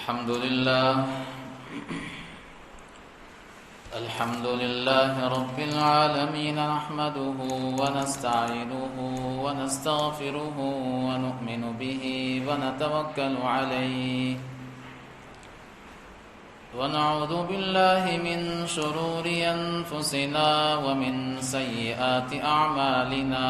الحمد لله رب العالمين نحمده ونستعينه ونستغفره ونؤمن به ونتوكل عليه ونعوذ بالله من شرور أنفسنا ومن سيئات أعمالنا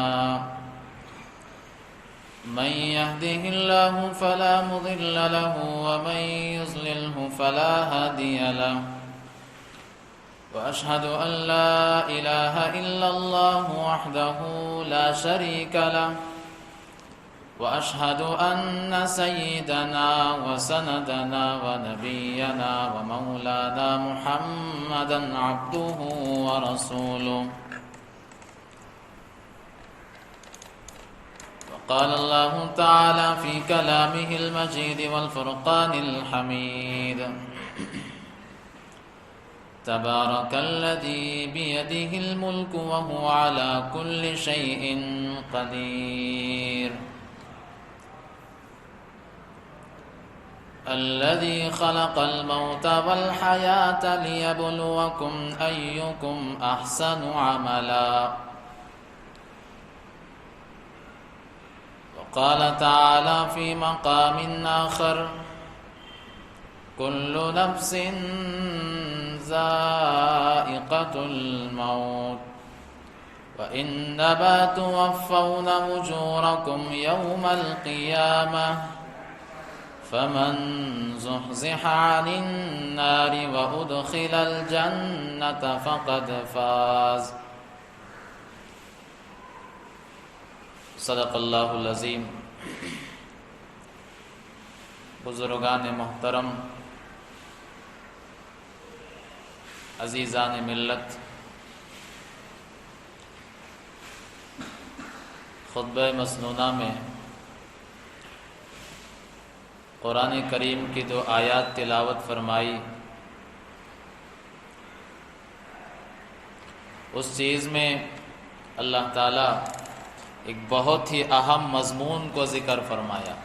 من يهده الله فلا مضل له ومن يضلله فلا هادي له وأشهد أن لا إله إلا الله وحده لا شريك له وأشهد أن سيدنا وسندنا ونبينا ومولانا محمدا عبده ورسوله قال الله تعالى في كلامه المجيد والفرقان الحميد تبارك الذي بيده الملك وهو على كل شيء قدير الذي خلق الموت والحياة ليبلوكم أيكم أحسن عملا قال تعالى في مقام آخر كل نفس ذائقة الموت وإنما توفون أجوركم يوم القيامة فمن زحزح عن النار وأدخل الجنة فقد فاز صدق اللہ العظیم۔ بزرگان محترم، عزیزان ملت، خطبہ مسنونہ میں قرآن کریم کی جو آیات تلاوت فرمائی، اس چیز میں اللہ تعالیٰ ایک بہت ہی اہم مضمون کو ذکر فرمایا۔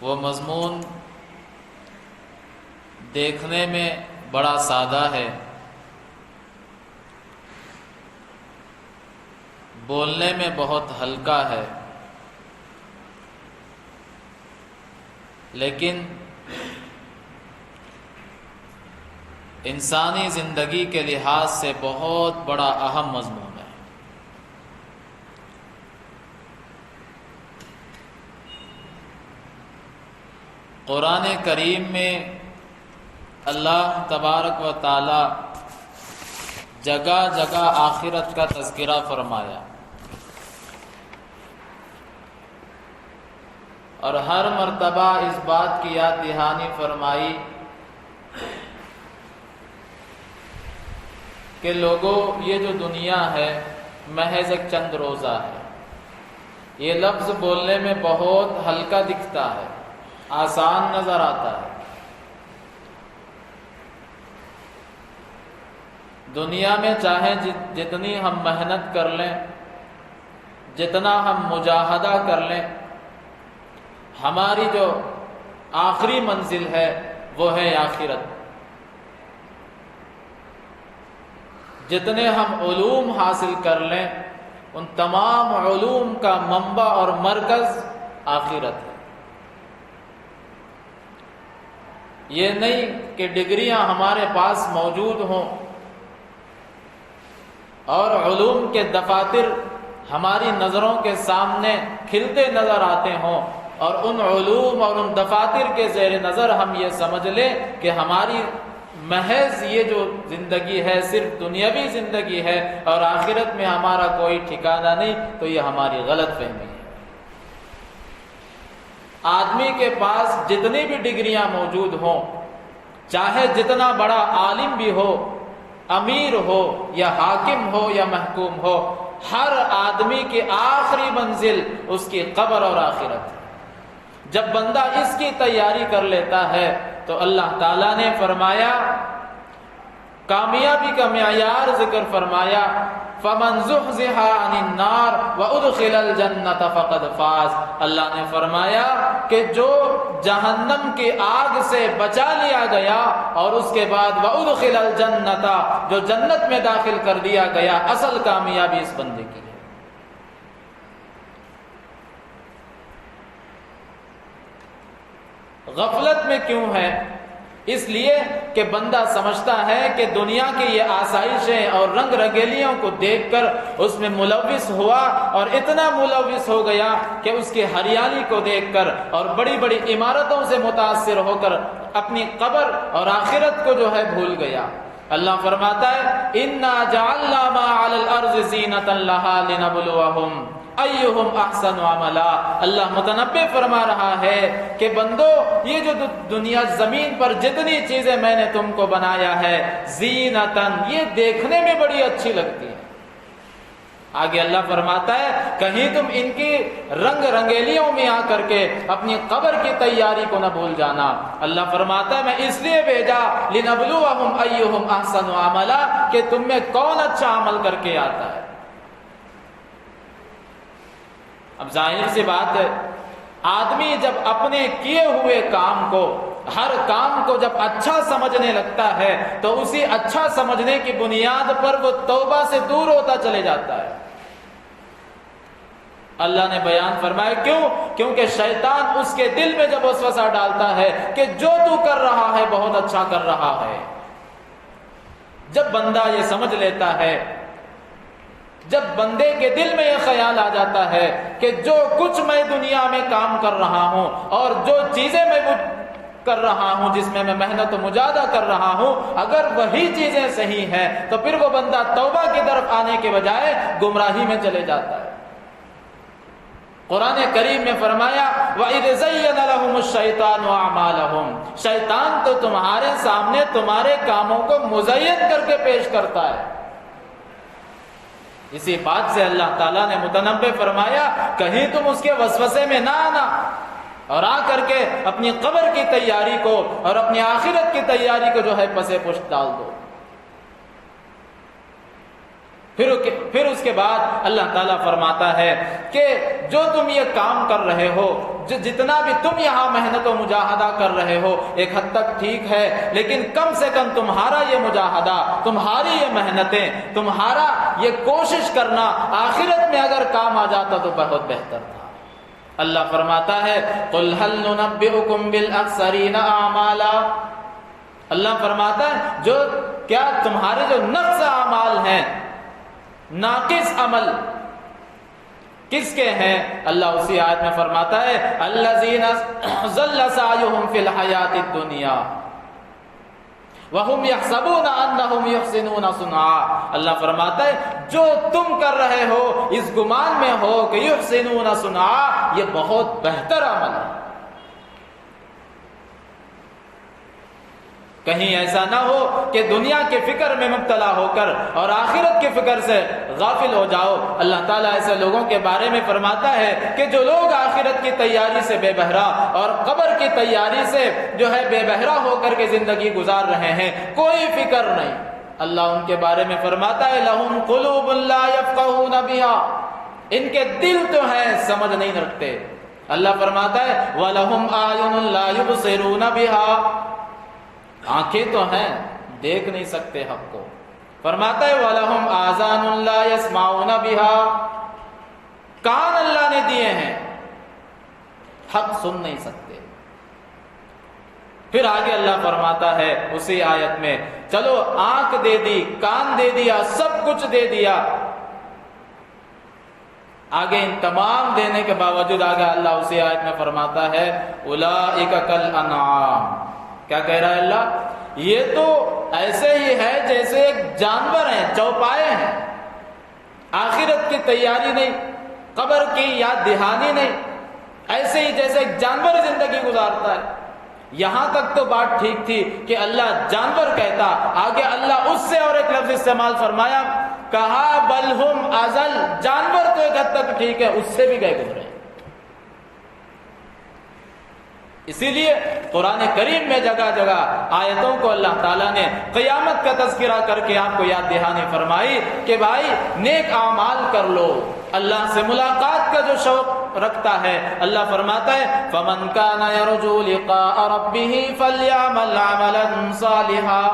وہ مضمون دیکھنے میں بڑا سادہ ہے، بولنے میں بہت ہلکا ہے، لیکن انسانی زندگی کے لحاظ سے بہت بڑا اہم مضمون ہے۔ قرآن کریم میں اللہ تبارک و تعالی جگہ جگہ آخرت کا تذکرہ فرمایا، اور ہر مرتبہ اس بات کی یاد دہانی فرمائی کہ لوگوں، یہ جو دنیا ہے محض ایک چند روزہ ہے۔ یہ لفظ بولنے میں بہت ہلکا دکھتا ہے، آسان نظر آتا ہے۔ دنیا میں چاہے جتنی ہم محنت کر لیں، جتنا ہم مجاہدہ کر لیں، ہماری جو آخری منزل ہے وہ ہے آخرت۔ جتنے ہم علوم حاصل کر لیں، ان تمام علوم کا منبع اور مرکز آخرت ہے۔ یہ نہیں کہ ڈگریاں ہمارے پاس موجود ہوں اور علوم کے دفاتر ہماری نظروں کے سامنے کھلتے نظر آتے ہوں، اور ان علوم اور ان دفاتر کے زیر نظر ہم یہ سمجھ لیں کہ ہماری محض یہ جو زندگی ہے صرف دنیاوی زندگی ہے اور آخرت میں ہمارا کوئی ٹھکانہ نہیں، تو یہ ہماری غلط فہمی ہے۔ آدمی کے پاس جتنی بھی ڈگریاں موجود ہوں، چاہے جتنا بڑا عالم بھی ہو، امیر ہو یا حاکم ہو یا محکوم ہو، ہر آدمی کی آخری منزل اس کی قبر اور آخرت ہے۔ جب بندہ اس کی تیاری کر لیتا ہے تو اللہ تعالیٰ نے فرمایا، کامیابی کا معیار ذکر فرمایا، فَمَنْ زُحْزِحَ عَنِ النَّارِ وَأُدْخِلَ الْجَنَّةَ فَقَدْ فَازَ۔ اللہ نے فرمایا کہ جو جہنم کی آگ سے بچا لیا گیا اور اس کے بعد وَأُدْخِلَ الْجَنَّةَ جو جنت میں داخل کر دیا گیا، اصل کامیابی اس بندے کی ہے۔ غفلت میں کیوں ہے؟ اس لیے کہ بندہ سمجھتا ہے کہ دنیا کی یہ آسائشیں اور رنگ رنگیلیوں کو دیکھ کر اس میں ملوث ہوا اور اتنا ملوث ہو گیا کہ اس کی ہریالی کو دیکھ کر اور بڑی بڑی عمارتوں سے متاثر ہو کر اپنی قبر اور آخرت کو جو ہے بھول گیا۔ اللہ فرماتا ہے اِنَّا جَعَلْنَا مَا عَلَى الْأَرْضِ زِينَةً لَهَا لِنَبْلُوَهُمْ اَيُّهُمْ أَحْسَنُ عَمَلًا۔ اللہ متنبع فرما رہا ہے کہ بندو یہ جو دنیا زمین پر جتنی چیزیں میں نے تم کو بنایا ہے زینتاً، یہ دیکھنے میں بڑی اچھی لگتی ہے۔ آگے اللہ فرماتا ہے کہیں تم ان کی رنگ رنگیلیوں میں آ کر کے اپنی قبر کی تیاری کو نہ بھول جانا۔ اللہ فرماتا ہے میں اس لیے بھیجا لِنَبْلُوَهُمْ أَيُّهُمْ أَحْسَنُ عَمَلًا کہ تم میں کون اچھا عمل کر کے آتا ہے۔ اب ظاہر سی بات ہے، آدمی جب اپنے کیے ہوئے کام کو، ہر کام کو جب اچھا سمجھنے لگتا ہے تو اسی اچھا سمجھنے کی بنیاد پر وہ توبہ سے دور ہوتا چلے جاتا ہے۔ اللہ نے بیان فرمایا کیوں؟ کیونکہ شیطان اس کے دل میں جب وسوسہ ڈالتا ہے کہ جو تو کر رہا ہے بہت اچھا کر رہا ہے، جب بندہ یہ سمجھ لیتا ہے، جب بندے کے دل میں یہ خیال آ جاتا ہے کہ جو کچھ میں دنیا میں کام کر رہا ہوں اور جو چیزیں میں کر رہا ہوں، جس میں محنت و مجاہدہ کر رہا ہوں، اگر وہی چیزیں صحیح ہیں تو پھر وہ بندہ توبہ کی طرف آنے کے بجائے گمراہی میں چلے جاتا ہے۔ قرآن کریم میں فرمایا وَإِذْ زَيَّنَ لَهُمُ الشَّيْطَانُ أَعْمَالَهُمْ، شیطان تو تمہارے سامنے تمہارے کاموں کو مزین کر کے پیش کرتا ہے۔ اسی بات سے اللہ تعالیٰ نے متنبع فرمایا کہیں تم اس کے وسوسے میں نہ آنا اور آ کر کے اپنی قبر کی تیاری کو اور اپنی آخرت کی تیاری کو جو ہے پسے پشت ڈال دو۔ پھر اس کے بعد اللہ تعالیٰ فرماتا ہے کہ جو تم یہ کام کر رہے ہو، جتنا بھی تم یہاں محنت و مجاہدہ کر رہے ہو ایک حد تک ٹھیک ہے، لیکن کم سے کم تمہارا یہ مجاہدہ، تمہاری یہ محنتیں، تمہارا یہ کوشش کرنا آخرت میں اگر کام آ جاتا تو بہت بہتر تھا۔ اللہ فرماتا ہے قُلْ هَلْ نُنَبِّئُكُمْ بِالْأَخْسَرِينَ أَعْمَالًا، اللہ فرماتا ہے جو کیا تمہارے جو نقص اعمال ہیں، ناقص عمل کس کے ہیں؟ اللہ اسی آیت میں فرماتا ہے الذین ضل سعیہم فی الحیات الدنیا وہم یحسبون انہم یحسنون صنعا، اللہ فرماتا ہے جو تم کر رہے ہو اس گمان میں ہو کہ یحسنون صنعا، یہ بہت بہتر عمل ہے۔ کہیں ایسا نہ ہو کہ دنیا کے فکر میں مبتلا ہو کر اور آخرت کی فکر سے غافل ہو جاؤ۔ اللہ تعالیٰ ایسے لوگوں کے بارے میں فرماتا ہے کہ جو لوگ آخرت کی تیاری سے بے بہرا اور قبر کی تیاری سے جو ہے بے بہرا ہو کر کے زندگی گزار رہے ہیں، کوئی فکر نہیں، اللہ ان کے بارے میں فرماتا ہے لَهُمْ قُلُوبٌ لَا يَفْقَهُونَ بِهَا، ان کے دل تو ہیں سمجھ نہیں رکھتے۔ اللہ فرماتا ہے وَلَهُمْ أَعْيُنٌ لَا يُبْصِرُونَ بِهَا، آنکھیں تو ہیں دیکھ نہیں سکتے حق کو۔ فرماتا ہے وَلَهُمْ آذَانٌ لَا يَسْمَعُونَ بِهَا، کان اللہ نے دیے ہیں حق سن نہیں سکتے۔ پھر آگے اللہ فرماتا ہے اسی آیت میں چلو آنکھ دے دی، کان دے دیا، سب کچھ دے دیا، آگے ان تمام دینے کے باوجود آگے اللہ اسی آیت میں فرماتا ہے اولئک کالانعام، کیا کہہ رہا ہے اللہ؟ یہ تو ایسے ہی ہے جیسے ایک جانور ہیں، چوپائے ہیں، آخرت کی تیاری نہیں، قبر کی یاد دہانی نہیں، ایسے ہی جیسے ایک جانور زندگی گزارتا ہے۔ یہاں تک تو بات ٹھیک تھی کہ اللہ جانور کہتا، آگے اللہ اس سے اور ایک لفظ استعمال فرمایا، کہا بل ہم ازل، جانور تو ایک حد تک ٹھیک ہے، اس سے بھی گئے گزرے۔ اسی لیے قرآن کریم میں جگہ جگہ آیتوں کو اللہ تعالیٰ نے قیامت کا تذکرہ کر کے آپ کو یاد دہانی فرمائی کہ بھائی نیک اعمال کر لو، اللہ سے ملاقات کا جو شوق رکھتا ہے، اللہ فرماتا ہے فَمَنْ كَانَ يَرْجُو لِقَاءَ رَبِّهِ فَلْيَعْمَلْ عَمَلًا صَالِحًا۔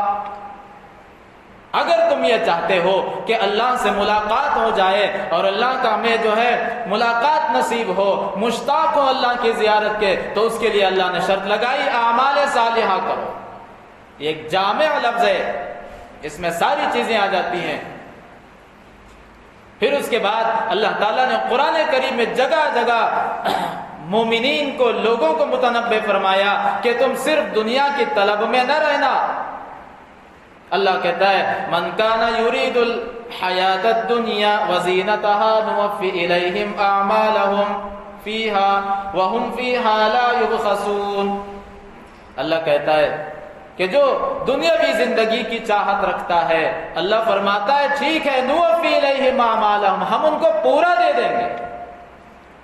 اگر تم یہ چاہتے ہو کہ اللہ سے ملاقات ہو جائے اور اللہ کا ہمیں جو ہے ملاقات نصیب ہو، مشتاق ہو اللہ کی زیارت کے، تو اس کے لیے اللہ نے شرط لگائی اعمال صالحہ کرو۔ یہ ایک جامع لفظ ہے، اس میں ساری چیزیں آ جاتی ہیں۔ پھر اس کے بعد اللہ تعالیٰ نے قرآن کریم میں جگہ جگہ مومنین کو، لوگوں کو متنبہ فرمایا کہ تم صرف دنیا کی طلب میں نہ رہنا۔ اللہ کہتا ہے من کان یرید الحیات الدنیا وزینتها نوفی الیہم اعمالهم فیہا وہم فیہا لا یبخسون۔ اللہ کہتا ہے کہ جو دنیاوی زندگی کی چاہت رکھتا ہے، اللہ فرماتا ہے ٹھیک ہے، نوفی الیہم اعمالهم، ہم ان کو پورا دے دیں گے۔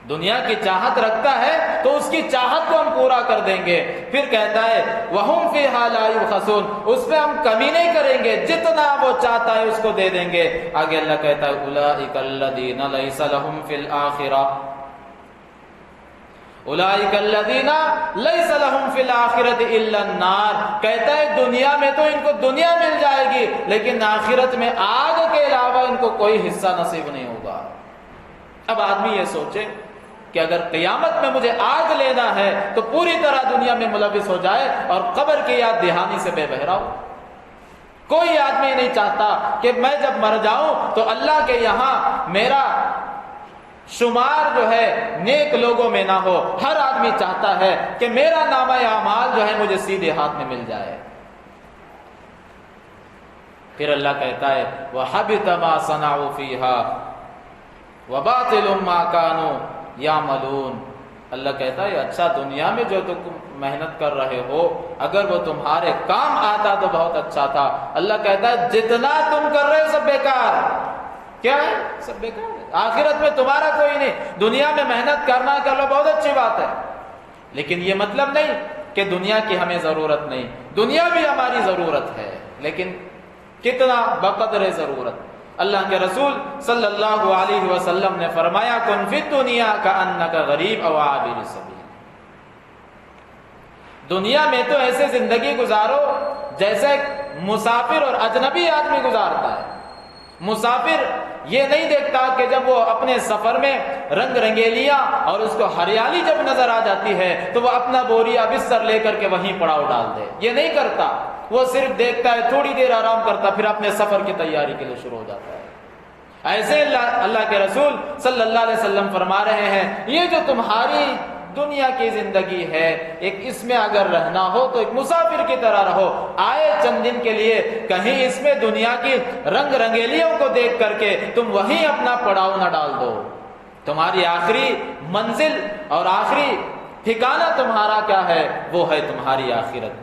دنیا کی چاہت رکھتا ہے تو اس کی چاہت کو ہم پورا کر دیں گے۔ پھر کہتا ہے وَهُمْ فِيهَا لَا يُبْخَسُونَ، اس میں ہم کمی نہیں کریں گے، جتنا وہ چاہتا ہے اس کو دے دیں گے۔ آگے اللہ کہتا ہے أُولَٰئِكَ الَّذِينَ لَيْسَ لَهُمْ فِي الْآخِرَةِ أُولَٰئِكَ الَّذِينَ لَيْسَ لَهُمْ فِي الْآخِرَةِ إِلَّا النَّارُ، کہتا ہے دنیا میں تو ان کو دنیا مل جائے گی، لیکن آخرت میں آگ کے علاوہ ان کو کوئی حصہ نصیب نہیں ہوگا۔ اب آدمی یہ سوچے کہ اگر قیامت میں مجھے آگ لینا ہے تو پوری طرح دنیا میں ملوث ہو جائے اور قبر کی یاد دہانی سے بے بہرا ہو۔ کوئی آدمی نہیں چاہتا کہ میں جب مر جاؤں تو اللہ کے یہاں میرا شمار جو ہے نیک لوگوں میں نہ ہو۔ ہر آدمی چاہتا ہے کہ میرا نامہ اعمال جو ہے مجھے سیدھے ہاتھ میں مل جائے۔ پھر اللہ کہتا ہے وَحَبِطَ مَا صَنَعُوا فِيهَا وَبَاطِلٌ مَا كَانُوا یعملون۔ اللہ کہتا ہے اچھا دنیا میں جو تم محنت کر رہے ہو اگر وہ تمہارے کام آتا تو بہت اچھا تھا۔ اللہ کہتا ہے جتنا تم کر رہے ہو سب بیکار۔ کیا ہے؟ سب بیکار ہے، آخرت میں تمہارا کوئی نہیں۔ دنیا میں محنت کرنا کر لو بہت اچھی بات ہے، لیکن یہ مطلب نہیں کہ دنیا کی ہمیں ضرورت نہیں، دنیا بھی ہماری ضرورت ہے، لیکن کتنا بقدر ضرورت۔ اللہ کے رسول صلی اللہ علیہ وسلم نے فرمایا کن فی الدنیا کأنک غریب او عابر سبیل، دنیا میں تو ایسے زندگی گزارو جیسے مسافر اور اجنبی آدمی گزارتا ہے۔ مسافر یہ نہیں دیکھتا کہ جب وہ اپنے سفر میں رنگ رنگیلیاں اور اس کو ہریالی جب نظر آ جاتی ہے تو وہ اپنا بوریا بستر لے کر کے وہیں پڑاؤ ڈال دے، یہ نہیں کرتا۔ وہ صرف دیکھتا ہے، تھوڑی دیر آرام کرتا، پھر اپنے سفر کی تیاری کے لیے شروع ہو جاتا ہے۔ ایسے اللہ کے رسول صلی اللہ علیہ وسلم فرما رہے ہیں یہ جو تمہاری دنیا کی زندگی ہے ایک اس میں اگر رہنا ہو تو ایک مسافر کی طرح رہو، آئے چند دن کے لیے، کہیں اس میں دنیا کی رنگ رنگیلیوں کو دیکھ کر کے تم وہیں اپنا پڑاؤ نہ ڈال دو۔ تمہاری آخری منزل اور آخری ٹھکانہ تمہارا کیا ہے؟ وہ ہے تمہاری آخرت۔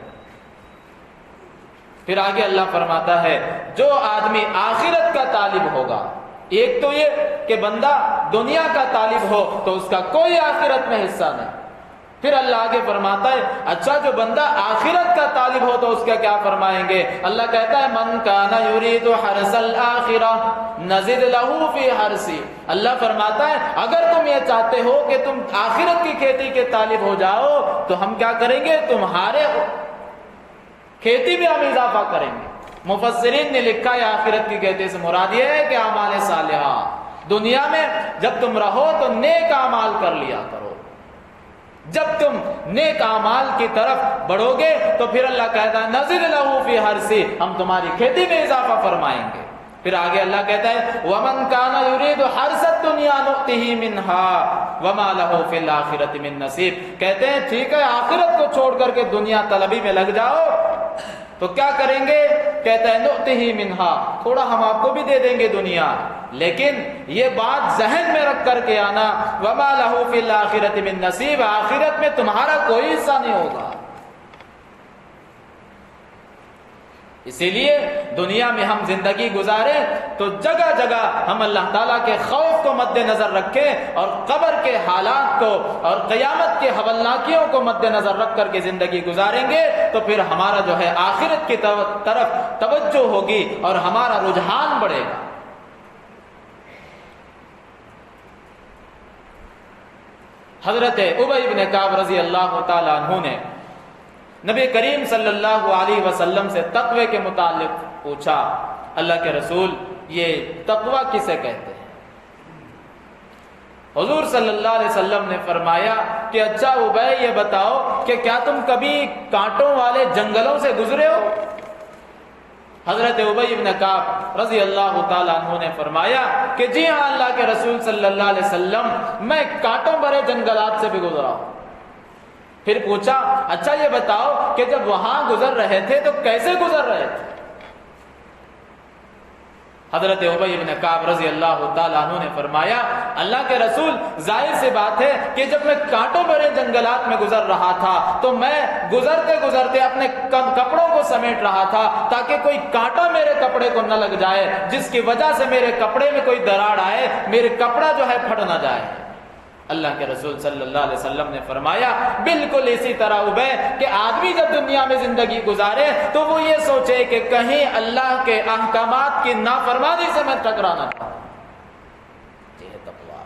پھر آگے اللہ فرماتا ہے جو آدمی آخرت کا طالب ہوگا، ایک تو یہ کہ بندہ دنیا کا طالب ہو تو اس کا کوئی آخرت میں حصہ نہیں۔ پھر اللہ آگے فرماتا ہے اچھا جو بندہ آخرت کا طالب ہو تو اس کا کیا فرمائیں گے؟ اللہ کہتا ہے من کان یرید حرث الآخرہ نزد لہ فی حرثہ۔ اللہ فرماتا ہے اگر تم یہ چاہتے ہو کہ تم آخرت کی کھیتی کے طالب ہو جاؤ تو ہم کیا کریں گے؟ تمہارے کھیتی میں ہم اضافہ کریں گے۔ مفسرین نے لکھا ہے آخرت کی کھیتی سے مراد یہ ہے کہ اعمال صالحہ، دنیا میں جب تم رہو تو نیک اعمال کر لیا کرو، جب تم نیک اعمال کی طرف بڑھو گے تو پھر اللہ کہتا ہے نزد لہ فی حرثہ، ہم تمہاری کھیتی میں اضافہ فرمائیں گے۔ پھر آگے اللہ کہتا ہے وَمَنْ كَانَ يُرِيدُ حَرْثَ الدُّنْيَا نُؤْتِهِ مِنْهَا وَمَا لَهُ فِي الْآخِرَةِ مِن نَصِيب۔ کہتے ہیں ٹھیک ہے آخرت کو چھوڑ کر کے دنیا طلبی میں لگ جاؤ تو کیا کریں گے؟ کہتا ہے نُؤْتِهِ مِنْهَا، تھوڑا ہم آپ کو بھی دے دیں گے دنیا، لیکن یہ بات ذہن میں رکھ کر کے آنا وَمَا لَهُ فِي الْآخِرَةِ مِن نَصِيب، آخرت میں تمہارا کوئی حصہ نہیں ہوگا۔ اسی لیے دنیا میں ہم زندگی گزاریں تو جگہ جگہ ہم اللہ تعالیٰ کے خوف کو مد نظر رکھیں اور قبر کے حالات کو اور قیامت کے ہولناکیوں کو مد نظر رکھ کر کے زندگی گزاریں گے تو پھر ہمارا جو ہے آخرت کی طرف توجہ ہوگی اور ہمارا رجحان بڑھے گا۔ حضرت ابی بن کعب رضی اللہ تعالیٰ عنہ نے نبی کریم صلی اللہ علیہ وسلم سے تقوی کے متعلق پوچھا، اللہ کے رسول یہ تقوی کسے کہتے ہیں؟ حضور صلی اللہ علیہ وسلم نے فرمایا کہ اچھا ابی یہ بتاؤ کہ کیا تم کبھی کانٹوں والے جنگلوں سے گزرے ہو؟ حضرت ابی بن کعب رضی اللہ تعالیٰ عنہ نے فرمایا کہ جی ہاں اللہ کے رسول صلی اللہ علیہ وسلم، میں کانٹوں بھرے جنگلات سے بھی گزرا ہوں۔ پھر پوچھا اچھا یہ بتاؤ کہ جب وہاں گزر رہے تھے تو کیسے گزر رہے تھے؟ حضرت ابی بن کعب رضی اللہ تعالیٰ عنہ نے فرمایا اللہ کے رسول ظاہر سی بات ہے کہ جب میں کانٹوں بھرے جنگلات میں گزر رہا تھا تو میں گزرتے گزرتے اپنے کپڑوں کو سمیٹ رہا تھا تاکہ کوئی کانٹا میرے کپڑے کو نہ لگ جائے، جس کی وجہ سے میرے کپڑے میں کوئی دراڑ آئے، میرے کپڑا جو ہے پھٹ نہ جائے۔ اللہ کے رسول صلی اللہ علیہ وسلم نے فرمایا بالکل اسی طرح ابی کہ آدمی جب دنیا میں زندگی گزارے تو وہ یہ سوچے کہ کہیں اللہ کے احکامات کی نافرمانی سے میں ٹکرانا چاہوں۔ یہ تقویٰ،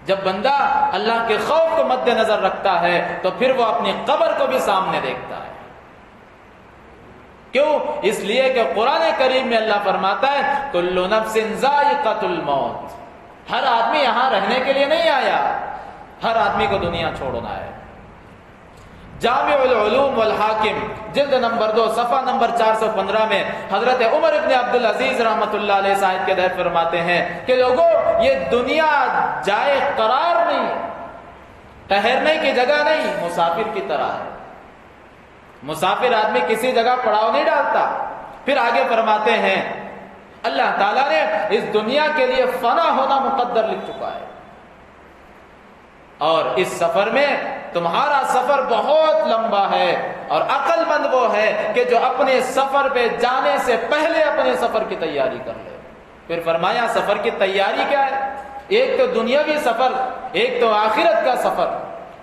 جب بندہ اللہ کے خوف کو مد نظر رکھتا ہے تو پھر وہ اپنی قبر کو بھی سامنے دیکھتا ہے۔ کیوں؟ اس لیے کہ قرآن کریم میں اللہ فرماتا ہے کل نفس ذائقۃ الموت، ہر آدمی یہاں رہنے کے لیے نہیں آیا، ہر آدمی کو دنیا چھوڑنا ہے۔ جامع العلوم والحاکم جلد نمبر 2 صفحہ نمبر 415 میں حضرت عمر ابن عبدالعزیز رحمۃ اللہ علیہ صاحب کے تحت فرماتے ہیں کہ لوگوں یہ دنیا جائے قرار نہیں، ٹھہرنے کی جگہ نہیں، مسافر کی طرح ہے۔ مسافر آدمی کسی جگہ پڑاؤ نہیں ڈالتا۔ پھر آگے فرماتے ہیں اللہ تعالیٰ نے اس دنیا کے لیے فنا ہونا مقدر لکھ چکا ہے، اور اس سفر میں تمہارا سفر بہت لمبا ہے، اور عقل مند وہ ہے کہ جو اپنے سفر پہ جانے سے پہلے اپنے سفر کی تیاری کر لے۔ پھر فرمایا سفر کی تیاری کیا ہے؟ ایک تو دنیاوی سفر، ایک تو آخرت کا سفر۔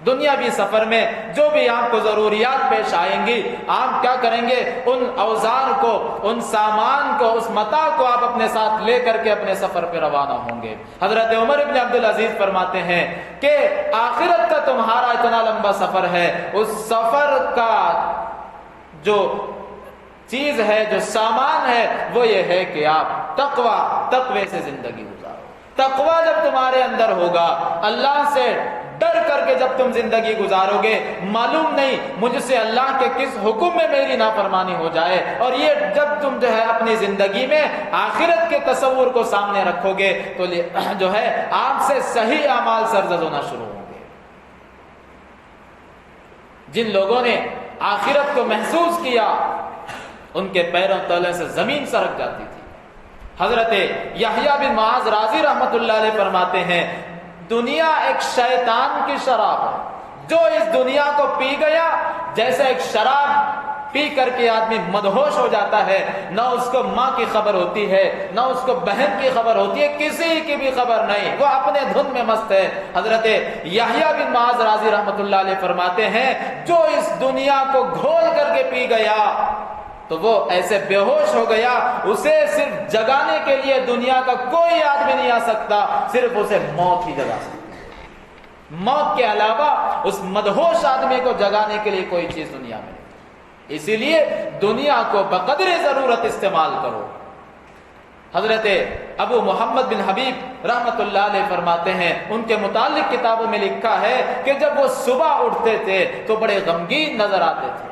دنیاوی سفر میں جو بھی آپ کو ضروریات پیش آئیں گی، آپ کیا کریں گے؟ ان اوزار کو، ان سامان کو، اس متاع کو آپ اپنے ساتھ لے کر کے اپنے سفر پہ روانہ ہوں گے۔ حضرت عمر ابن عبدالعزیز فرماتے ہیں کہ آخرت کا تمہارا اتنا لمبا سفر ہے، اس سفر کا جو چیز ہے، جو سامان ہے، وہ یہ ہے کہ آپ تقوی سے زندگی گزارو۔ تقوی جب تمہارے اندر ہوگا، اللہ سے ڈر کر کے جب تم زندگی گزارو گے، معلوم نہیں مجھ سے اللہ کے کس حکم میں میری نافرمانی ہو جائے، اور یہ جب تم جو ہے اپنی زندگی میں آخرت کے تصور کو سامنے رکھو گے تو جو ہے آپ سے صحیح اعمال سرزد ہونا شروع ہوں گے۔ جن لوگوں نے آخرت کو محسوس کیا ان کے پیروں تلے سے زمین سرک جاتی تھی۔ حضرت یحییٰ بن معاذ رازی رحمۃ اللہ علیہ فرماتے ہیں دنیا ایک شیطان کی شراب ہے، جو اس دنیا کو پی گیا جیسے ایک شراب پی کر کے آدمی مدہوش ہو جاتا ہے، نہ اس کو ماں کی خبر ہوتی ہے، نہ اس کو بہن کی خبر ہوتی ہے، کسی کی بھی خبر نہیں، وہ اپنے دھن میں مست ہے۔ حضرت یحییٰ بن معاذ رازی رحمۃ اللہ علیہ فرماتے ہیں جو اس دنیا کو گھول کر کے پی گیا تو وہ ایسے بے ہوش ہو گیا، اسے صرف جگانے کے لیے دنیا کا کوئی آدمی نہیں آ سکتا، صرف اسے موت ہی جگا سکتی ہے۔ موت کے علاوہ اس مدہوش آدمی کو جگانے کے لیے کوئی چیز دنیا میں نہیں۔ اسی لیے دنیا کو بقدر ضرورت استعمال کرو۔ حضرت ابو محمد بن حبیب رحمت اللہ علیہ فرماتے ہیں ان کے متعلق کتابوں میں لکھا ہے کہ جب وہ صبح اٹھتے تھے تو بڑے غمگین نظر آتے تھے۔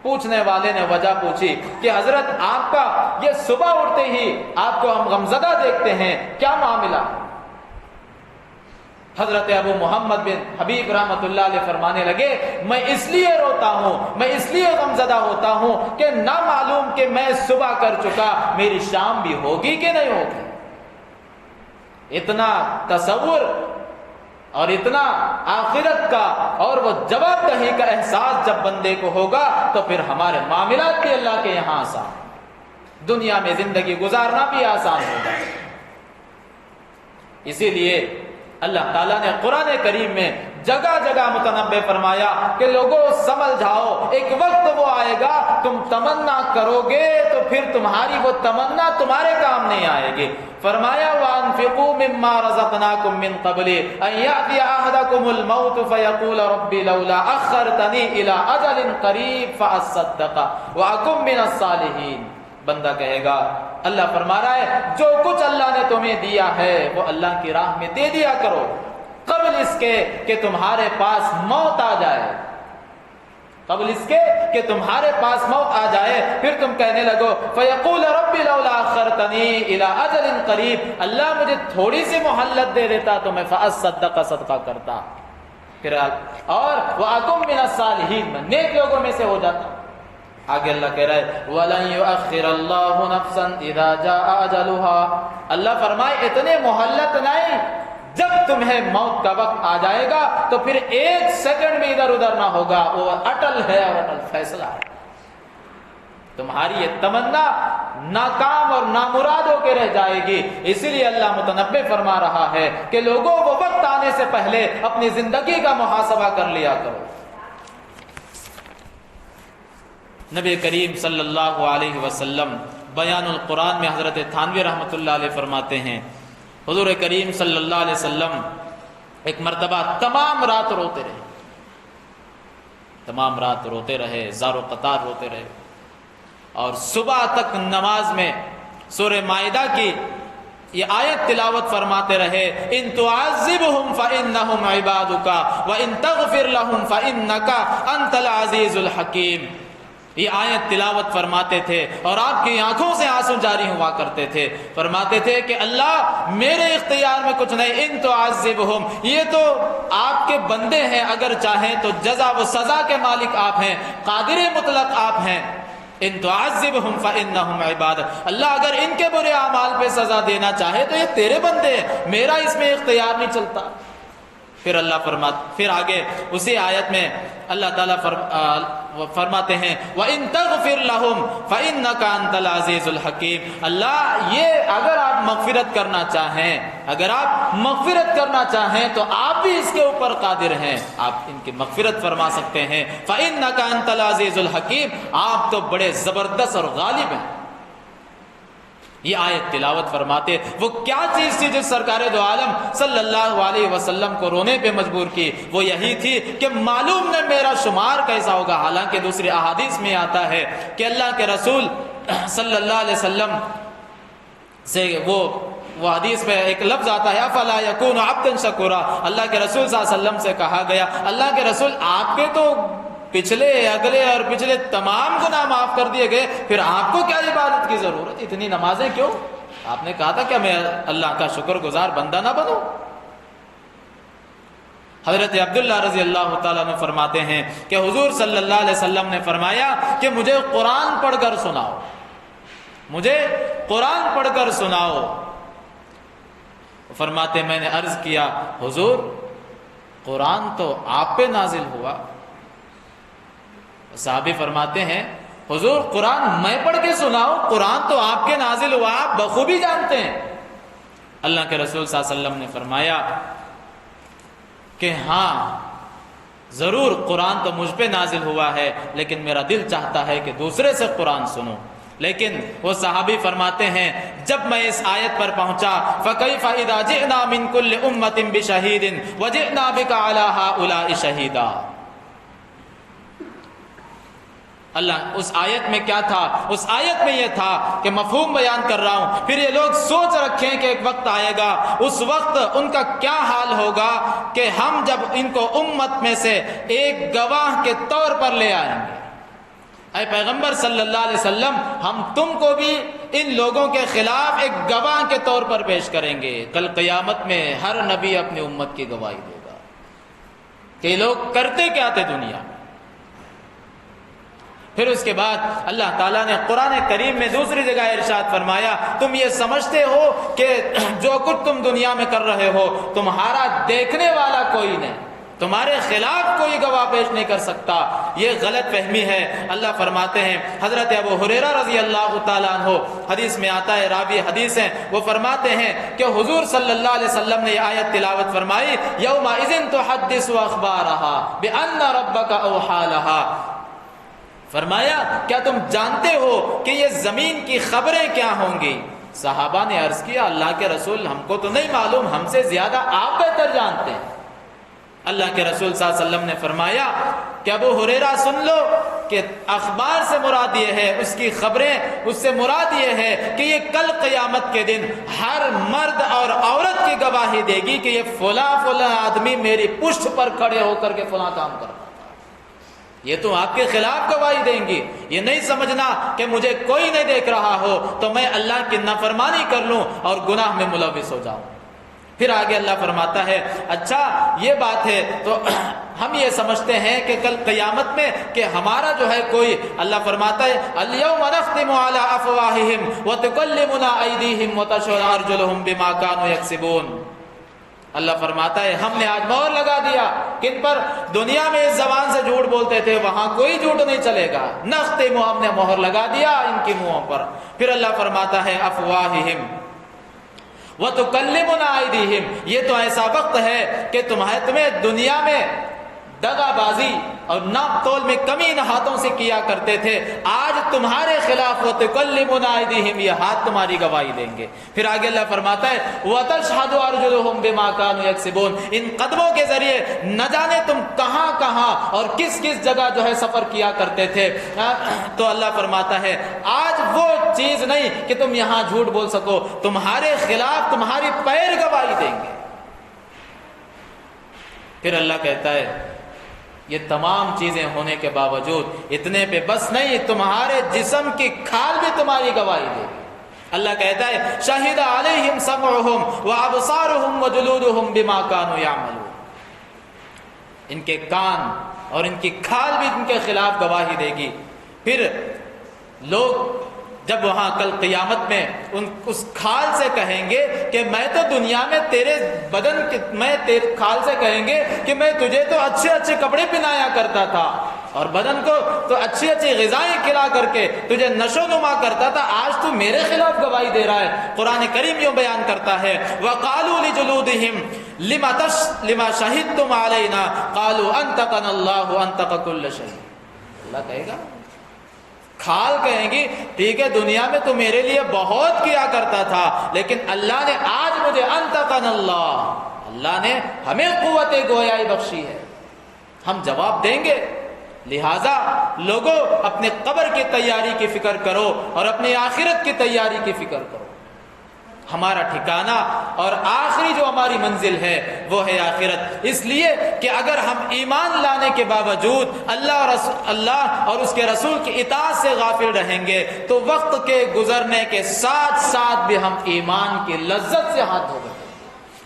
پوچھنے والے نے وجہ پوچھی کہ حضرت آپ کا یہ صبح اٹھتے ہی آپ کو ہم غمزدہ دیکھتے ہیں، کیا معاملہ؟ حضرت ابو محمد بن حبیب رحمت اللہ علیہ فرمانے لگے میں اس لیے روتا ہوں، میں اس لیے غمزدہ ہوتا ہوں کہ نہ معلوم کہ میں صبح کر چکا، میری شام بھی ہوگی کہ نہیں ہوگی۔ اتنا تصور اور اتنا آخرت کا اور وہ جواب دہی کا احساس جب بندے کو ہوگا تو پھر ہمارے معاملات بھی اللہ کے یہاں آسان، دنیا میں زندگی گزارنا بھی آسان ہوگا۔ اسی لیے اللہ تعالیٰ نے قرآن کریم میں جگہ جگہ متنبع فرمایا کہ لوگوں سمجھ جاؤ، ایک وقت وہ آئے گا تم تمنا کرو گے تو پھر تمہاری وہ تمنا تمہارے کام نہیں آئے گی۔ فرمایا وَأَنفِقُوا مِمَّا رَزَقْنَاكُم مِّن قَبْلِ أَن يَأْتِيَ أَحَدَكُمُ الْمَوْتُ فَيَقُولَ رَبِّ لَوْلَا أَخَّرْتَنِي إِلَىٰ أَجَلٍ قَرِيبٍ فَأَصَّدَّقَ وَأَكُن مِّنَ الصَّالِحِينَ۔ بندہ کہے گا، اللہ فرما رہا ہے جو کچھ اللہ نے تمہیں دیا ہے وہ اللہ کی راہ میں دے دیا کرو قبل اس کے کہ تمہارے پاس موت آ جائے، قبل اس کے کہ تمہارے پاس موت آ جائے، پھر تم کہنے لگو فَيَقُولَ رَبِّ لَوْلَا أَخَّرْتَنِي إِلَىٰ أَجَلٍ قَرِيبٍ، اللہ مجھے تھوڑی سی مہلت دے دیتا تو میں فَأَصَّدَّقَ صدقہ کرتا، پھر اور وَأَكُن مِّنَ الصَّالِحِينَ میں نیک لوگوں میں سے ہو جاتا۔ آگے اللہ کہہ رہا ہے وَلَن يُؤَخِّرَ اللَّهُ نَفْسًا إِذَا جَاءَ أَجَلُهَا، اللہ فرمائے اتنے مہلت نہیں، جب تمہیں موت کا وقت آ جائے گا تو پھر ایک سیکنڈ بھی ادھر ادھر نہ ہوگا، وہ اٹل ہے اور اٹل فیصلہ ہے۔ تمہاری یہ تمنا ناکام اور نامراد ہو کے رہ جائے گی، اسی لیے اللہ متنبع فرما رہا ہے کہ لوگوں وہ وقت آنے سے پہلے اپنی زندگی کا محاسبہ کر لیا کرو۔ نبی کریم صلی اللہ علیہ وسلم بیان القرآن میں حضرت تھانوی رحمۃ اللہ علیہ فرماتے ہیں حضور کریم صلی اللہ علیہ وسلم ایک مرتبہ تمام رات روتے رہے، تمام رات روتے رہے، زار و قطار روتے رہے، اور صبح تک نماز میں سورہ مائدہ کی یہ آیت تلاوت فرماتے رہے، ان تعذبهم فانهم عبادك وان تغفر لهم فانك انت العزیز الحکیم۔ یہ آیت تلاوت فرماتے تھے اور آپ کی آنکھوں سے آنسو جاری ہوا کرتے تھے، فرماتے تھے کہ اللہ میرے اختیار میں کچھ نہیں، ان تعذبهم، یہ تو آپ کے بندے ہیں، اگر چاہیں تو جزا و سزا کے مالک آپ ہیں، قادر مطلق آپ ہیں، ان تعذبهم فانهم عبادك، اللہ اگر ان کے برے اعمال پہ سزا دینا چاہے تو یہ تیرے بندے ہیں، میرا اس میں اختیار نہیں چلتا۔ پھر اللہ پھر آگے اسی آیت میں اللہ تعالیٰ فرماتے ہیں وَإِن تَغْفِرْ لَهُمْ فَإِنَّكَ أَنْتَ الْعَزِيزُ الْحَكِيمُ، اللہ یہ اگر آپ مغفرت کرنا چاہیں، اگر آپ مغفرت کرنا چاہیں تو آپ بھی اس کے اوپر قادر ہیں، آپ ان کی مغفرت فرما سکتے ہیں، فَإِنَّكَ أَنْتَ الْعَزِيزُ الْحَكِيمُ، آپ تو بڑے زبردست اور غالب ہیں۔ یہ آیت تلاوت فرماتے، وہ کیا چیز تھی جس سرکار دو عالم صلی اللہ علیہ وسلم کو رونے پہ مجبور کی؟ وہ یہی تھی کہ معلوم نہ میرا شمار کیسا ہوگا، حالانکہ دوسری احادیث میں آتا ہے کہ اللہ کے رسول صلی اللہ علیہ وسلم سے وہ حدیث میں ایک لفظ آتا ہے افلا یکون عبدا شکورا، اللہ کے رسول صلی اللہ علیہ وسلم سے کہا گیا اللہ کے رسول آپ کے تو پچھلے اگلے اور پچھلے تمام گناہ معاف کر دیے گئے، پھر آپ کو کیا عبادت کی ضرورت، اتنی نمازیں کیوں؟ آپ نے کہا تھا کہ میں اللہ کا شکر گزار بندہ نہ بنوں۔ حضرت عبداللہ رضی اللہ تعالیٰ عنہ فرماتے ہیں کہ حضور صلی اللہ علیہ وسلم نے فرمایا کہ مجھے قرآن پڑھ کر سناؤ، مجھے قرآن پڑھ کر سناؤ۔ فرماتے میں نے عرض کیا حضور قرآن تو آپ پہ نازل ہوا۔ صحابی فرماتے ہیں حضور قرآن میں پڑھ کے سناؤ، قرآن تو آپ کے نازل ہوا، آپ بخوبی جانتے ہیں۔ اللہ کے رسول صلی اللہ علیہ وسلم نے فرمایا کہ ہاں ضرور قرآن تو مجھ پہ نازل ہوا ہے، لیکن میرا دل چاہتا ہے کہ دوسرے سے قرآن سنوں۔ لیکن وہ صحابی فرماتے ہیں جب میں اس آیت پر پہنچا فَكَيْفَ إِذَا جِئْنَا مِن كُلِّ أُمَّةٍ بِشَهِيدٍ وَجِئْنَا بِكَ عَلَى هَؤُلَاءِ شَهِيدًا، اللہ اس آیت میں کیا تھا؟ اس آیت میں یہ تھا کہ مفہوم بیان کر رہا ہوں، پھر یہ لوگ سوچ رکھیں کہ ایک وقت آئے گا، اس وقت ان کا کیا حال ہوگا کہ ہم جب ان کو امت میں سے ایک گواہ کے طور پر لے آئیں گے، اے پیغمبر صلی اللہ علیہ وسلم ہم تم کو بھی ان لوگوں کے خلاف ایک گواہ کے طور پر پیش کریں گے۔ کل قیامت میں ہر نبی اپنی امت کی گواہی دے گا کہ یہ لوگ کرتے کیا تھے دنیا میں۔ پھر اس کے بعد اللہ تعالیٰ نے قرآن کریم میں دوسری جگہ ارشاد فرمایا تم یہ سمجھتے ہو کہ جو کچھ تم دنیا میں کر رہے ہو تمہارا دیکھنے والا کوئی نہیں، تمہارے خلاف کوئی گواہ پیش نہیں کر سکتا. یہ غلط فہمی ہے. اللہ فرماتے ہیں, حضرت ابو ہریرہ رضی اللہ تعالیٰ عنہ حدیث میں آتا ہے, راوی حدیث ہیں, وہ فرماتے ہیں کہ حضور صلی اللہ علیہ وسلم نے یہ آیت تلاوت فرمائی, یومئذ تحدث اخبارها بان ربک اوحی لها. فرمایا کیا تم جانتے ہو کہ یہ زمین کی خبریں کیا ہوں گی؟ صحابہ نے عرض کیا اللہ کے رسول ہم کو تو نہیں معلوم, ہم سے زیادہ آپ بہتر جانتے ہیں. اللہ کے رسول صلی اللہ علیہ وسلم نے فرمایا کہ ابو ہریرہ سن لو کہ اخبار سے مراد یہ ہے, اس کی خبریں, اس سے مراد یہ ہے کہ یہ کل قیامت کے دن ہر مرد اور عورت کی گواہی دے گی کہ یہ فلاں فلاں آدمی میری پشت پر کھڑے ہو کر کے فلاں کام کرتا. یہ تو آپ کے خلاف گواہی دیں گی. یہ نہیں سمجھنا کہ مجھے کوئی نہیں دیکھ رہا ہو تو میں اللہ کی نافرمانی کر لوں اور گناہ میں ملوث ہو جاؤں. پھر آگے اللہ فرماتا ہے اچھا یہ بات ہے تو ہم یہ سمجھتے ہیں کہ کل قیامت میں کہ ہمارا جو ہے کوئی, اللہ فرماتا ہے الیوم نختم علی افواہہم وتکلمنا ایدیہم وتشہد ارجلہم بما کانوا یکسبون. اللہ فرماتا ہے ہم نے آج مہر لگا دیا کن پر؟ دنیا میں اس زبان سے جھوٹ بولتے تھے وہاں کوئی جھوٹ نہیں چلے گا. نختم, ہم نے مہر لگا دیا ان کی منہوں پر. پھر اللہ فرماتا ہے افواہہم وَتُكَلِّمُنَا أَيْدِيهِمْ, یہ تو ایسا وقت ہے کہ تمہیں دنیا میں دغا بازی اور ناپ تول میں کمی ان ہاتھوں سے کیا کرتے تھے, آج تمہارے خلاف وَتُكَلِّمُنَا أَيْدِيهِمْ, یہ ہاتھ تمہاری گواہی دیں گے. پھر آگے اللہ فرماتا ہے وَتَشْهَدُ أَرْجُلُهُمْ بِمَا كَانُوا يَكْسِبُونَ, ان قدموں کے ذریعے نہ جانے تم کہاں کہاں اور کس کس جگہ جو ہے سفر کیا کرتے تھے. تو اللہ فرماتا ہے آج وہ چیز نہیں کہ تم یہاں جھوٹ بول سکو, تمہارے خلاف تمہاری پیر گواہی دیں گے. پھر اللہ کہتا ہے یہ تمام چیزیں ہونے کے باوجود اتنے پہ بس نہیں, تمہارے جسم کی کھال بھی تمہاری گواہی دے گی. اللہ کہتا ہے شہد علیہم سمعہم وابصارہم وجلودہم بما کانوا یعملون, ان کے کان اور ان کی کھال بھی ان کے خلاف گواہی دے گی. پھر لوگ جب وہاں کل قیامت میں اس کھال سے کہیں گے کہ میں تو دنیا میں تیرے بدن میں تیرے کھال سے کہیں گے کہ میں تجھے تو اچھے اچھے کپڑے پہنایا کرتا تھا اور بدن کو تو اچھی اچھی غذائیں کھلا کر کے تجھے نشو نما کرتا تھا, آج تو میرے خلاف گواہی دے رہا ہے. قرآن کریم یوں بیان کرتا ہے وَقَالُوا لِجُلُودِهِمْ لِمَا شَهِدْتُمْ عَلَيْنَا قَالُوا أَنْطَقَنَا اللَّهُ أَنْطَقَ كُلَّ شَيْءٍ. اللہ کہے گا, کھال کہیں گی ٹھیک ہے دنیا میں تو میرے لیے بہت کیا کرتا تھا لیکن اللہ نے آج مجھے انتقن اللہ, اللہ نے ہمیں قوت گویائی بخشی ہے, ہم جواب دیں گے. لہذا لوگوں اپنے قبر کی تیاری کی فکر کرو اور اپنی آخرت کی تیاری کی فکر کرو. ہمارا ٹھکانہ اور آخری جو ہماری منزل ہے وہ ہے آخرت. اس لیے کہ اگر ہم ایمان لانے کے باوجود اللہ اور اس کے رسول کی اطاعت سے غافل رہیں گے تو وقت کے گزرنے کے ساتھ ساتھ بھی ہم ایمان کی لذت سے ہاتھ دھو گئے.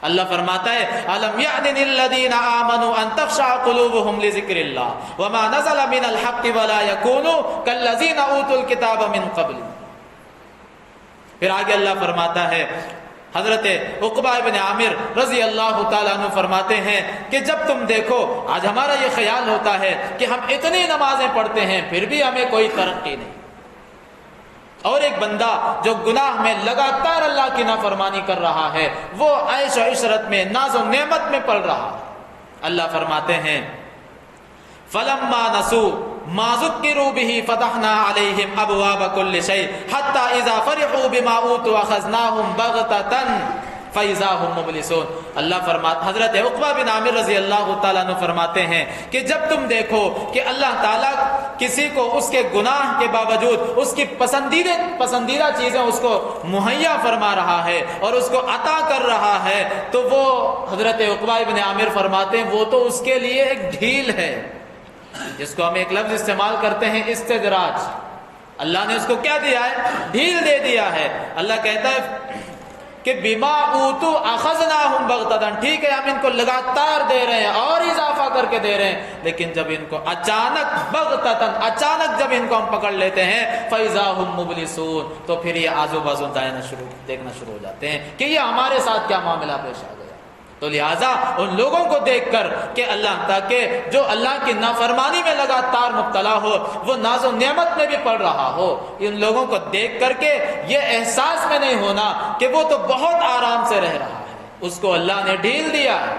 اللہ فرماتا ہے الم یعن للذین آمنوا ان تخشع قلوبهم لذکر اللہ وما نزل من الحق ولا یکونوا کالذین اوتوا الکتاب من قبل. پھر آگے اللہ فرماتا ہے حضرت عقبہ ابن عامر رضی اللہ تعالیٰ عنہ فرماتے ہیں کہ جب تم دیکھو, آج ہمارا یہ خیال ہوتا ہے کہ ہم اتنی نمازیں پڑھتے ہیں پھر بھی ہمیں کوئی ترقی نہیں, اور ایک بندہ جو گناہ میں لگاتار اللہ کی نافرمانی کر رہا ہے وہ عیش و عشرت میں ناز و نعمت میں پل رہا ہے. اللہ فرماتے ہیں فلما نسوا ما ذکروا به فتحنا علیہم ابواب کل شیء حتی اذا فرحوا بما اوتوا اخذناہم بغتۃ فاذا هم مبلسون. اللہ فرماتا, حضرت عقبہ بن عامر رضی اللہ تعالیٰ عنہ فرماتے ہیں کہ جب تم دیکھو کہ اللہ تعالیٰ کسی کو اس کے گناہ کے باوجود اس کی پسندیدہ چیزیں اس کو مہیا فرما رہا ہے اور اس کو عطا کر رہا ہے تو وہ حضرت عقبہ بن عامر فرماتے ہیں وہ تو اس کے لیے ایک ڈھیل ہے, جس کو ہم ایک لفظ استعمال کرتے ہیں استدراج. اللہ نے اس کو کیا دیا ہے؟ ڈھیل دے دیا ہے. اللہ کہتا ہے کہ بما اوتو اخذناہم بغتۃ, ٹھیک ہے ہم ان کو لگاتار دے رہے ہیں اور اضافہ کر کے دے رہے ہیں, لیکن جب ان کو اچانک بغتۃ اچانک جب ان کو ہم پکڑ لیتے ہیں فاذا هم مبلسون تو پھر یہ آزو بازو دیکھنا شروع ہو جاتے ہیں کہ یہ ہمارے ساتھ کیا معاملہ پیش آ گیا. تو لہٰذا ان لوگوں کو دیکھ کر کہ اللہ تاکہ جو اللہ کی نافرمانی میں لگاتار مبتلا ہو، وہ ناز و نعمت میں بھی پڑ رہا ہو، ان لوگوں کو دیکھ کر کے یہ احساس میں نہیں ہونا کہ وہ تو بہت آرام سے رہ رہا ہے، اس کو اللہ نے ڈھیل دیا ہے۔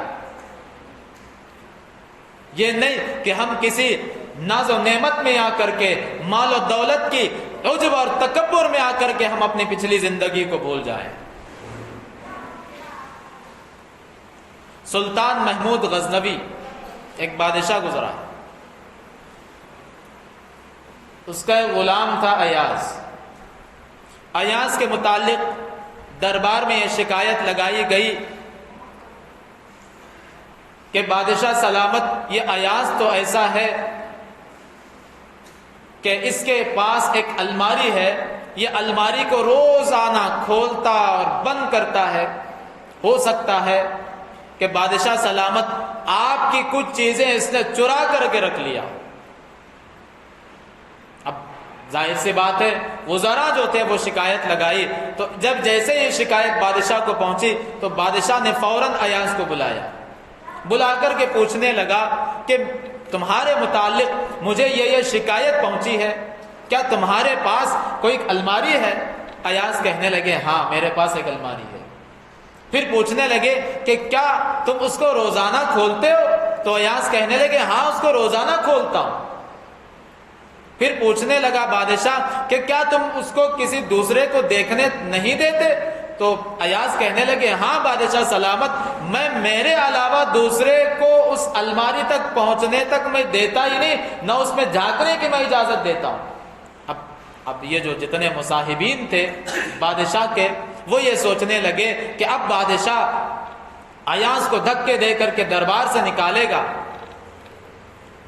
یہ نہیں کہ ہم کسی ناز و نعمت میں آ کر کے، مال و دولت کی عجب اور تکبر میں آ کر کے ہم اپنی پچھلی زندگی کو بھول جائیں۔ سلطان محمود غزنوی ایک بادشاہ گزرا، اس کا ایک غلام تھا ایاز۔ ایاز کے متعلق دربار میں یہ شکایت لگائی گئی کہ بادشاہ سلامت، یہ ایاز تو ایسا ہے کہ اس کے پاس ایک الماری ہے، یہ الماری کو روزانہ کھولتا اور بند کرتا ہے، ہو سکتا ہے کہ بادشاہ سلامت آپ کی کچھ چیزیں اس نے چرا کر کے رکھ لیا۔ اب ظاہر سی بات ہے وزراء جو تھے وہ شکایت لگائی، تو جب جیسے یہ شکایت بادشاہ کو پہنچی تو بادشاہ نے فوراً ایاز کو بلا کر کے پوچھنے لگا کہ تمہارے متعلق مجھے یہ شکایت پہنچی ہے، کیا تمہارے پاس کوئی الماری ہے؟ ایاز کہنے لگے ہاں میرے پاس ایک الماری ہے۔ پھر پوچھنے لگے کہ کیا تم اس کو روزانہ کھولتے ہو؟ تو ایاز کہنے لگے ہاں اس کو روزانہ کھولتا ہوں۔ پھر پوچھنے لگا بادشاہ کہ کیا تم اس کو کسی دوسرے کو دیکھنے نہیں دیتے؟ تو ایاز کہنے لگے ہاں بادشاہ سلامت، میں میرے علاوہ دوسرے کو اس الماری تک پہنچنے تک میں دیتا ہی نہیں، نہ اس میں جھانکنے کی میں اجازت دیتا ہوں۔ اب یہ جو جتنے مصاحبین تھے بادشاہ کے، وہ یہ سوچنے لگے کہ اب بادشاہ ایاز کو دھکے دے کر کے دربار سے نکالے گا۔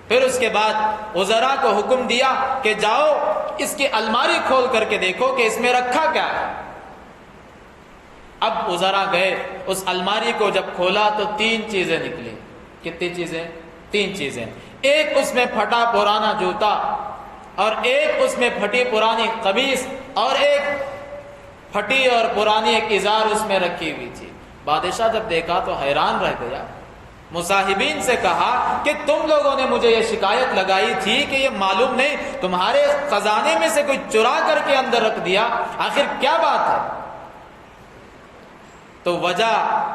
پھر اس کے بعد وزراء کو حکم دیا کہ جاؤ اس کی الماری کھول کر کے دیکھو کہ اس میں رکھا کیا ہے۔ اب وزراء گئے، اس الماری کو جب کھولا تو 3 چیزیں نکلی۔ کتنی چیزیں؟ 3 چیزیں۔ ایک اس میں پھٹا پرانا جوتا، اور ایک اس میں پھٹی پرانی قمیص، اور ایک پھٹی اور پرانی ایک ازار اس میں رکھی ہوئی تھی۔ بادشاہ جب دیکھا تو حیران رہ گیا، مصاحبین سے کہا کہ تم لوگوں نے مجھے یہ شکایت لگائی تھی کہ یہ معلوم نہیں تمہارے خزانے میں سے کوئی چرا کر کے اندر رکھ دیا، آخر کیا بات ہے؟ تو وجہ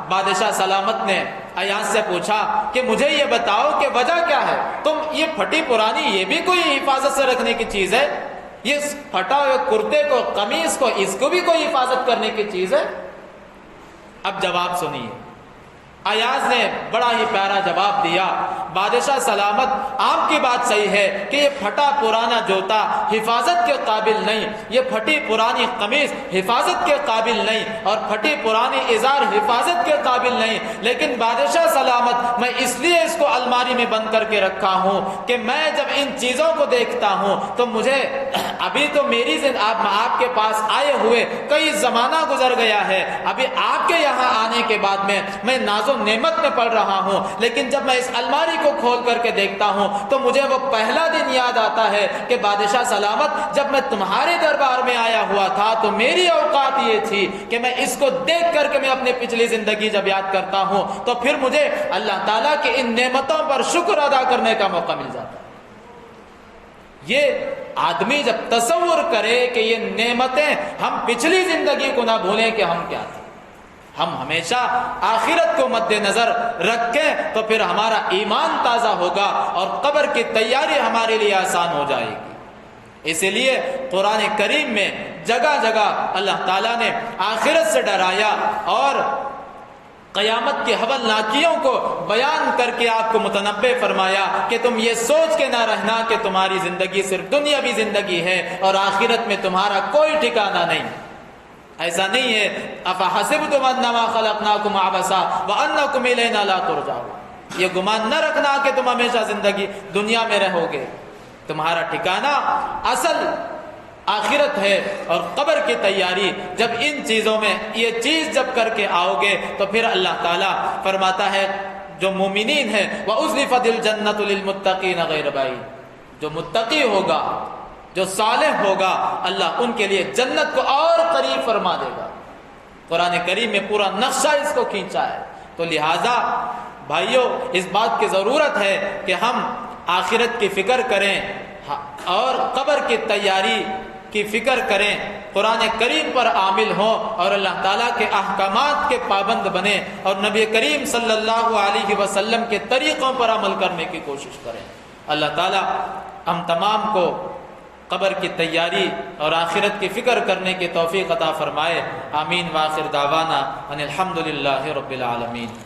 بادشاہ سلامت نے ایاز سے پوچھا کہ مجھے یہ بتاؤ کہ وجہ کیا ہے؟ تم یہ پھٹی پرانی یہ بھی کوئی حفاظت سے رکھنے کی چیز ہے؟ یہ پھٹا ہوئے کرتے کو، قمیص کو، اس کو بھی کوئی حفاظت کرنے کی چیز ہے؟ اب جواب سنیے۔ ایاز نے بڑا ہی پیارا جواب دیا، بادشاہ سلامت آپ کی بات صحیح ہے کہ یہ پھٹا پرانا جوتا حفاظت کے قابل نہیں، یہ پھٹی پرانی قمیص حفاظت کے قابل نہیں، اور پھٹی پرانی ازار حفاظت کے قابل نہیں، لیکن بادشاہ سلامت میں اس لیے اس کو الماری میں بند کر کے رکھا ہوں کہ میں جب ان چیزوں کو دیکھتا ہوں تو مجھے ابھی تو میری آپ کے پاس آئے ہوئے کئی زمانہ گزر گیا ہے، ابھی آپ کے یہاں آنے کے بعد میں ناز نعمت میں پڑھ رہا ہوں، لیکن جب میں اس الماری کو کھول کر کے دیکھتا ہوں تو مجھے وہ پہلا دن یاد آتا ہے کہ بادشاہ سلامت جب میں تمہارے دربار میں آیا ہوا تھا تو میری اوقات یہ تھی کہ میں اس کو دیکھ کر کے میں اپنی پچھلی زندگی جب یاد کرتا ہوں تو پھر مجھے اللہ تعالیٰ کی ان نعمتوں پر شکر ادا کرنے کا موقع مل جاتا ہے۔ یہ آدمی جب تصور کرے کہ یہ نعمتیں ہم پچھلی زندگی کو نہ بھولیں کہ ہم کیا تھے، ہم ہمیشہ آخرت کو مد نظر رکھیں تو پھر ہمارا ایمان تازہ ہوگا اور قبر کی تیاری ہمارے لیے آسان ہو جائے گی۔ اسی لیے قرآن کریم میں جگہ جگہ اللہ تعالیٰ نے آخرت سے ڈرایا اور قیامت کی ہولناکیوں کو بیان کر کے آپ کو متنبہ فرمایا کہ تم یہ سوچ کے نہ رہنا کہ تمہاری زندگی صرف دنیاوی زندگی ہے اور آخرت میں تمہارا کوئی ٹھکانہ نہیں۔ ایسا نہیں ہے، افحسبتم انما خلقناکم عبثا وانکم الینا لا ترجعون، یہ گمان نہ رکھنا کہ تم ہمیشہ زندگی دنیا میں رہو گے، تمہارا ٹھکانہ اصل آخرت ہے اور قبر کی تیاری۔ جب ان چیزوں میں یہ چیز جب کر کے آؤ گے تو پھر اللہ تعالیٰ فرماتا ہے جو مومنین ہیں وَأُزْلِفَتِ الْجَنَّةُ لِلْمُتَّقِينَ غَيْرَ بَعِيدٍ، جو متقی ہوگا، جو صالح ہوگا، اللہ ان کے لیے جنت کو اور قریب فرما دے گا۔ قرآن کریم میں پورا نقشہ اس کو کھینچا ہے، تو لہٰذا بھائیوں اس بات کی ضرورت ہے کہ ہم آخرت کی فکر کریں اور قبر کی تیاری کی فکر کریں، قرآن کریم پر عامل ہوں اور اللہ تعالیٰ کے احکامات کے پابند بنیں اور نبی کریم صلی اللہ علیہ وسلم کے طریقوں پر عمل کرنے کی کوشش کریں۔ اللہ تعالیٰ ہم تمام کو قبر کی تیاری اور آخرت کی فکر کرنے کی توفیق عطا فرمائے۔ آمین۔ وآخر دعوانا ان الحمد للہ رب العالمین۔